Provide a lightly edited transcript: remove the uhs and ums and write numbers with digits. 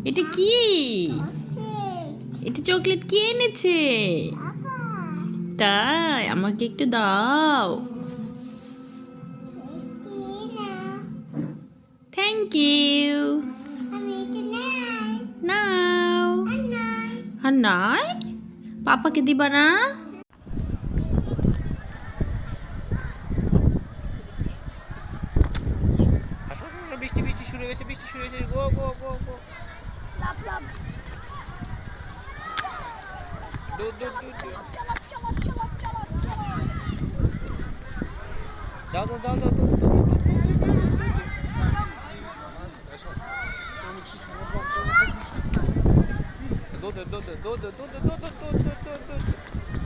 এটা কি? এটা চকলেট কে এনেছে? তাই আমাকে একটু দাও। Thank you. নাও। আর নাই? পাপাকে দিবা না? বৃষ্টি বৃষ্টি শুরু হয়েছে, বৃষ্টি শুরু হয়েছে। গো গো গো গো। লাভ লাভ। দৌড় দৌড় দৌড় দৌড়। যাও যাও যাও যাও দৌড় দৌড় দৌড় দৌড় দৌড় দৌড় দৌড় দৌড় দৌড় দৌড় দৌড় দৌড়।